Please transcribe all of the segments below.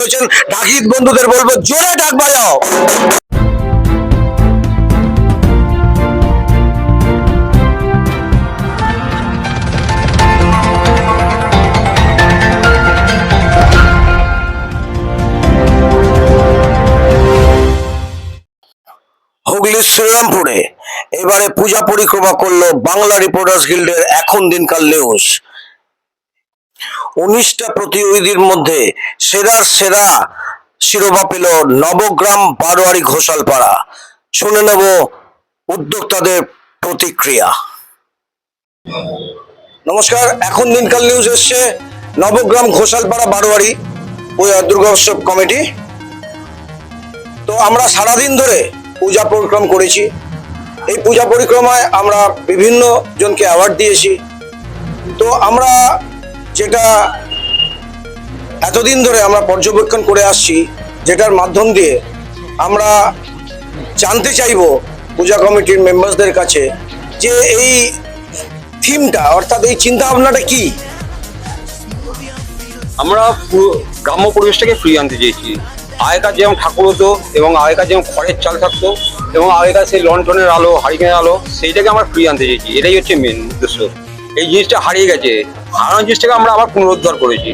ঢাকির বন্ধুদের বলবো জোরে ঢাক বাজাও। হুগলির শ্রীরামপুরে এবারে পূজা পরিক্রমা করলো বাংলা রিপোর্টার্স গিল্ডের এখন দিনকার নিউজ। 19টা প্রতিযোগীদের মধ্যে সেরার সেরা শিরোপা পেল নবগ্রাম বারোয়ারি ঘোষালপাড়া। শুনে নেব উদ্যোক্তাদের প্রতিক্রিয়া। নমস্কার, এখন দিনকার নিউজ এসছে নবগ্রাম ঘোষালপাড়া বারোয়ারি দুর্গোৎসব কমিটি। তো আমরা সারাদিন ধরে পূজা পরিক্রমা করেছি। এই পূজা পরিক্রমায় আমরা বিভিন্ন জনকে অ্যাওয়ার্ড দিয়েছি। তো আমরা যেটা এতদিন ধরে আমরা পর্যবেক্ষণ করে আসছি, যেটার মাধ্যম দিয়ে আমরা জানতে চাইব পূজা কমিটির মেম্বারসদের কাছে যে এই থিমটা অর্থাৎ এই চিন্তা ভাবনাটা কি। আমরা গ্রাম্য পরিবেশটাকে ফিরিয়ে আনতে চেয়েছি। আগেকার যেমন ঠাকুর হতো এবং আগেকার যেমন খড়ের চাল থাকতো এবং আগেকার সেই লন্ঠনের আলো, হারিকেনের আলো, সেইটাকে আমরা ফিরিয়ে আনতে চেয়েছি। এটাই হচ্ছে মেন উদ্দেশ্য। এই জিনিসটা হারিয়ে গেছে, হারানোর জিনিসটাকে আমরা আবার পুনরুদ্ধার করেছি।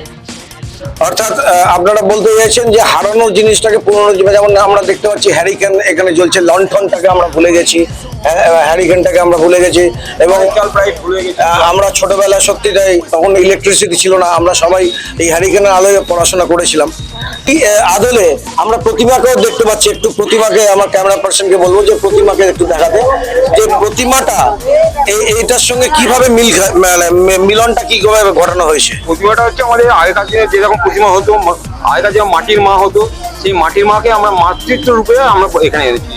অর্থাৎ আপনারা বলতে চাইছেন যে হারানোর জিনিসটাকে পুনরুজ্জীবন, যেমন আমরা দেখতে পাচ্ছি হ্যারিকেন এখানে জ্বলছে, লন্ঠনটাকে আমরা ভুলে গেছি, হ্যারিকেনটাকে আমরা ভুলে গেছি। এবং আমরা ছোটবেলায় সত্যিটাই তখন ইলেকট্রিসিটি ছিল না, আমরা সবাই এই হ্যারিকেনের আলোয় পড়াশোনা করেছিলাম। এই আদলে আমরা প্রতিমাকেও দেখতে পাচ্ছি। একটু প্রতিমাকে আমার ক্যামেরা পার্সনকে বলবো যে প্রতিমাকে একটু দেখাতে, যে প্রতিমাটা এইটার সঙ্গে কিভাবে মিলনটা কিভাবে ঘটানো হয়েছে। প্রতিমাটা হচ্ছে আমাদের আগেকার দিনে যেরকম প্রতিমা হতো, আগেকার যেমন মাটির মা হতো, সেই মাটির মাকে আমরা মাতৃত্ব রূপে আমরা এখানে এনেছি।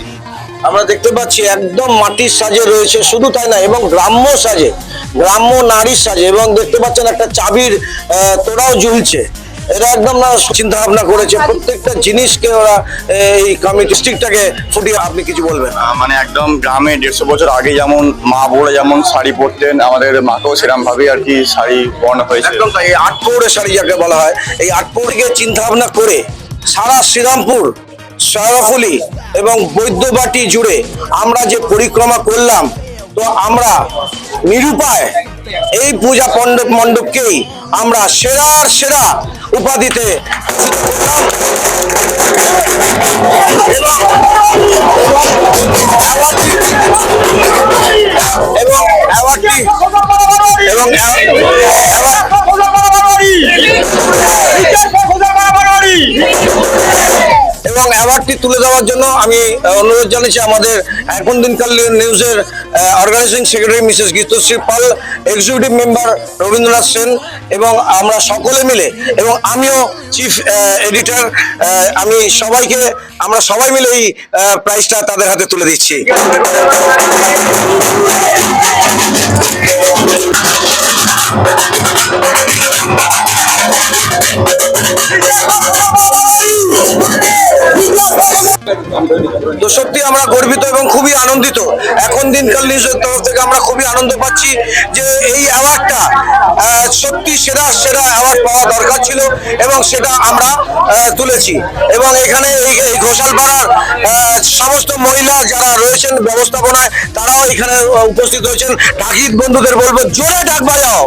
আমরা দেখতে পাচ্ছি একদম মাটির সাজে রয়েছে, শুধু তাই না এবং গ্রাম্য সাজে, গ্রাম্য নারীর সাজে, এবং দেখতে পাচ্ছেন একটা চাবির তোড়াও ঝুলছে। এরা একদম না চিন্তা ভাবনা করেছে প্রত্যেকটা জিনিসকে ওরা এই কমিটি স্টিকটাকে ফুটিয়ে। আপনি কিছু বলবেন? মানে একদম গ্রামে 150 বছর আগে যেমন মা বোরা যেমন শাড়ি পরতেন, আমাদের মাকেও সেরকম ভাবে আর কি শাড়ি পরানো হয়েছে। একদম তাই, এই আটপৌরের শাড়ি যাকে বলা হয়, এই আটপৌরকে চিন্তা ভাবনা করে সারা শ্রীরামপুর, সরাফুলি এবং বৈদ্যবাটি জুড়ে আমরা যে পরিক্রমা করলাম, তো আমরা নিরুপায় এই পূজা মণ্ডপকেই আমরা সেরার সেরা উপাধিতে এবং অ্যাওয়ার্ডটি তুলে দেওয়ার জন্য আমি অনুরোধ জানাচ্ছি আমাদের এখন দিনকার নিউজের অর্গানাইজিং সেক্রেটারি মিসেস গীতশ্রী পাল, এক্সিকিউটিভ মেম্বার রবীন্দ্রনাথ সেন, এবং আমরা সকলে মিলে, এবং আমিও চিফ এডিটর, আমরা সবাই মিলে এই প্রাইজটা তাদের হাতে তুলে দিচ্ছি। তো সত্যি আমরা গর্বিত এবং খুবই আনন্দিত। এখন দিনকাল নিউজের তরফ থেকে আমরা খুবই আনন্দ পাচ্ছি যে এই অ্যাওয়ার্ডটা সত্যি সেরা সেরা অ্যাওয়ার্ড পাওয়া দরকার ছিল এবং সেটা আমরা তুলেছি। এবং এখানে এই ঘোষালপাড়ার সমস্ত মহিলা যারা রয়েছেন ব্যবস্থাপনায়, তারাও এখানে উপস্থিত হয়েছেন। ঢাকির বন্ধুদের বলবো জোরে ঢাক বাজাও।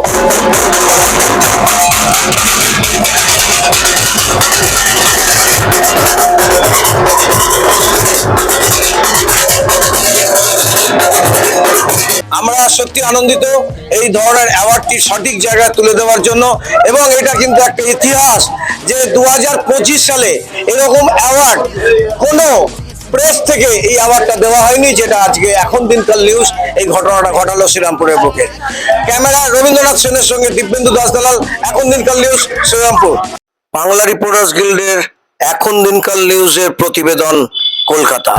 আমরা সত্যি আনন্দিত এই ধরনের অ্যাওয়ার্ডটি সঠিক জায়গায় তুলে দেওয়ার জন্য। এবং এটা কিন্তু একটা ইতিহাস যে 2025 সালে এরকম অ্যাওয়ার্ড কোনো প্রেস থেকে এই অ্যাওয়ার্ডটা দেওয়া হয়নি, যেটা আজকে এখন দিনকাল নিউজ এই ঘটনাটা ঘটালো শ্রীরামপুরের বুকে। ক্যামেরা রবীন্দ্রনাথ সেনের সঙ্গে দিব্যেন্দু দাস দালাল, এখন দিনকাল নিউজ, শ্রীরামপুর। বাংলা রিপোর্টার্স গিল্ডের এখন দিনকাল নিউজের প্রতিবেদন, কলকাতা।